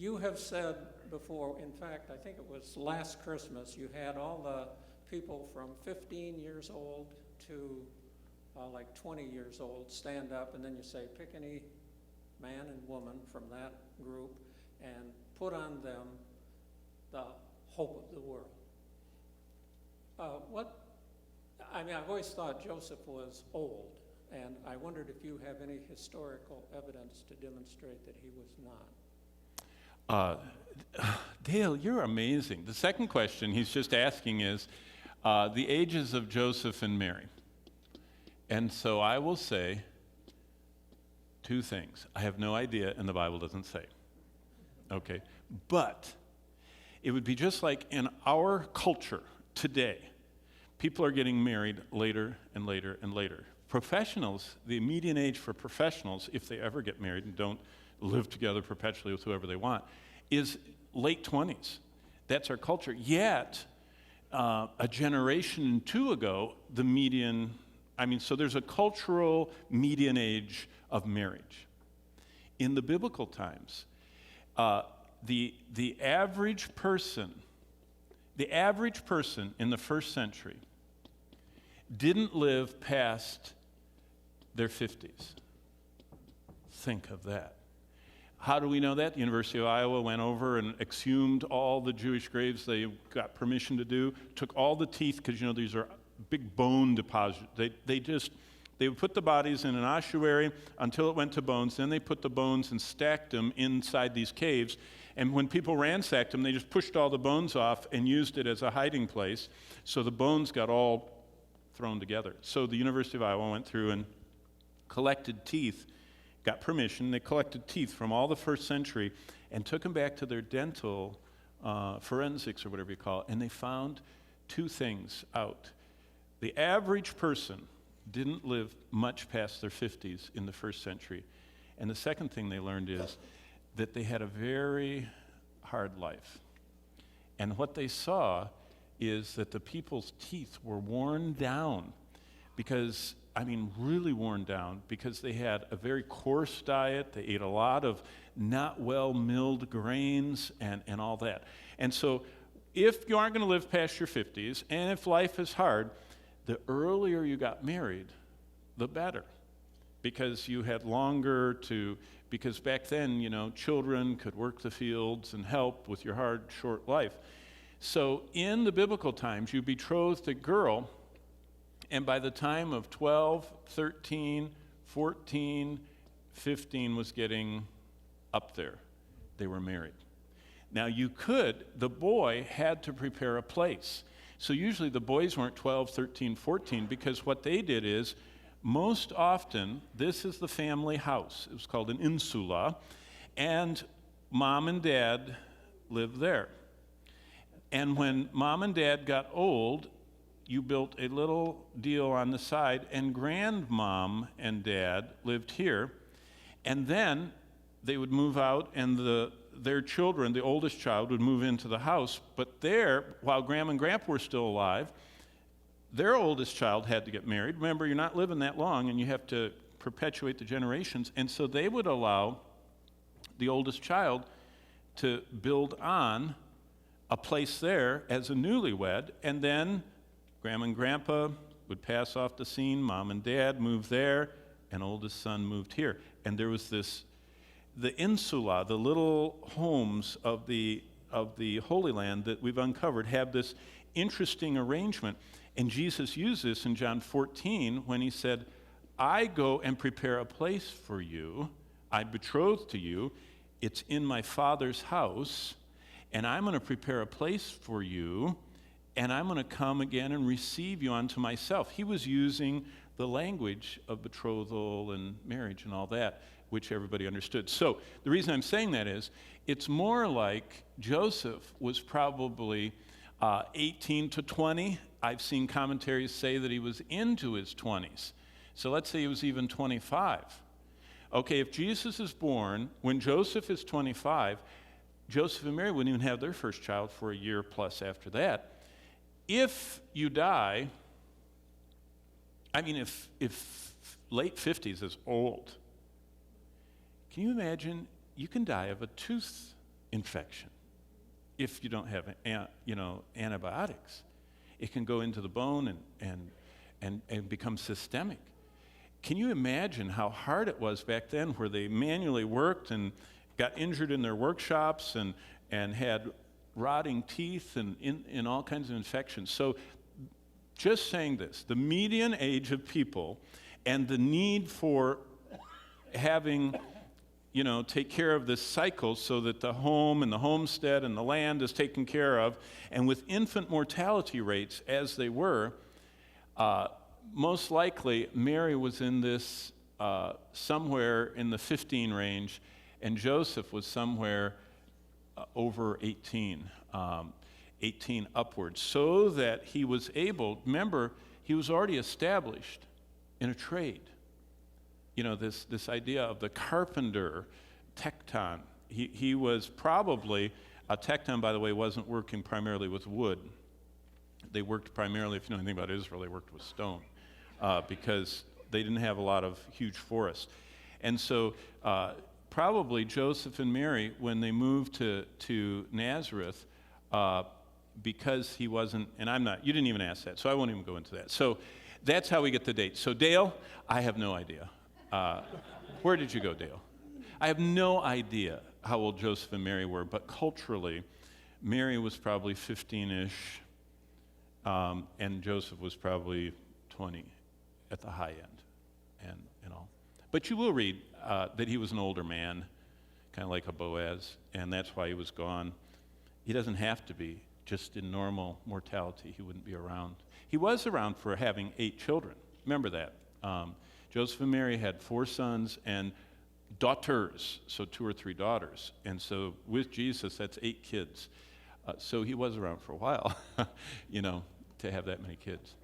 You have said before, in fact, I think it was last Christmas, you had all the people from 15 years old to like 20 years old stand up, and then you say, pick any man and woman from that group and put on them the hope of the world. I've always thought Joseph was old, and I wondered if you have any historical evidence to demonstrate that he was not. Dale, you're amazing. The second question he's just asking is the ages of Joseph and Mary. And so I will say two things. I have no idea, and the Bible doesn't say. Okay? But it would be just like in our culture today, people are getting married later and later and later. Professionals, the median age for professionals, if they ever get married and don't live together perpetually with whoever they want, is late 20s. That's our culture. Yet, a generation or two ago, the median, so there's a cultural median age of marriage. In the biblical times, the average person in the first century didn't live past their 50s. Think of that. How do we know that? The University of Iowa went over and exhumed all the Jewish graves they got permission to do, took all the teeth, because these are big bone deposits. They would put the bodies in an ossuary until it went to bones, then they put the bones and stacked them inside these caves, and when people ransacked them, they just pushed all the bones off and used it as a hiding place, so the bones got all thrown together. So the University of Iowa went through and collected teeth, got permission, they collected teeth from all the first century and took them back to their dental forensics or whatever you call it, and they found two things out. The average person didn't live much past their 50s in the first century. And the second thing they learned is that they had a very hard life. And what they saw is that the people's teeth were worn down because, really worn down, because they had a very coarse diet. They ate a lot of not well milled grains and all that. And so if you aren't going to live past your 50s, and if life is hard, the earlier you got married, the better, because you had longer because back then, children could work the fields and help with your hard, short life. So in the biblical times, you betrothed a girl, and by the time of 12, 13, 14, 15 was getting up there, they were married. Now the boy had to prepare a place. So usually the boys weren't 12, 13, 14, because what they did is, most often, this is the family house. It was called an insula, and mom and dad lived there. And when mom and dad got old, you built a little deal on the side, and grandmom and dad lived here. And then they would move out, and their children, the oldest child, would move into the house. But while Grandma and Grandpa were still alive, their oldest child had to get married. Remember, you're not living that long, and you have to perpetuate the generations. And so they would allow the oldest child to build on a place there as a newlywed, and then Grandma and Grandpa would pass off the scene, mom and dad moved there, and oldest son moved here. And there was the insula, the little homes of the Holy Land that we've uncovered have this interesting arrangement. And Jesus used this in John 14 when he said, I go and prepare a place for you. I betroth to you. It's in my Father's house, and I'm going to prepare a place for you, and I'm going to come again and receive you unto myself. He was using the language of betrothal and marriage and all that, which everybody understood. So the reason I'm saying that is, it's more like Joseph was probably 18 to 20. I've seen commentaries say that he was into his 20s. So let's say he was even 25. Okay, if Jesus is born when Joseph is 25, Joseph and Mary wouldn't even have their first child for a year plus after that. If you die, if late 50s is old, can you imagine you can die of a tooth infection if you don't have antibiotics. It can go into the bone and become systemic. Can you imagine how hard it was back then, where they manually worked and got injured in their workshops and had rotting teeth and in all kinds of infections? So just saying this, the median age of people and the need for having, take care of this cycle so that the home and the homestead and the land is taken care of, and with infant mortality rates as they were, most likely Mary was in this somewhere in the 15 range, and Joseph was somewhere over 18, 18 upwards, so that he was able, remember, he was already established in a trade. This idea of the carpenter, tecton. He was probably, a tecton, by the way, wasn't working primarily with wood. They worked primarily, if you know anything about Israel, they worked with stone, because they didn't have a lot of huge forests. And so probably Joseph and Mary, when they moved to Nazareth, because he wasn't, and you didn't even ask that, so I won't even go into that. So that's how we get the date. So Dale, I have no idea. Where did you go, Dale? I have no idea how old Joseph and Mary were, but culturally, Mary was probably 15-ish, and Joseph was probably 20 at the high end, and all. But you will read that he was an older man, kind of like a Boaz, and that's why he was gone. He doesn't have to be. Just in normal mortality, he wouldn't be around. He was around for having 8 children. Remember that. Joseph and Mary had 4 sons and daughters, so 2 or 3 daughters. And so with Jesus, that's 8 kids. So he was around for a while, to have that many kids.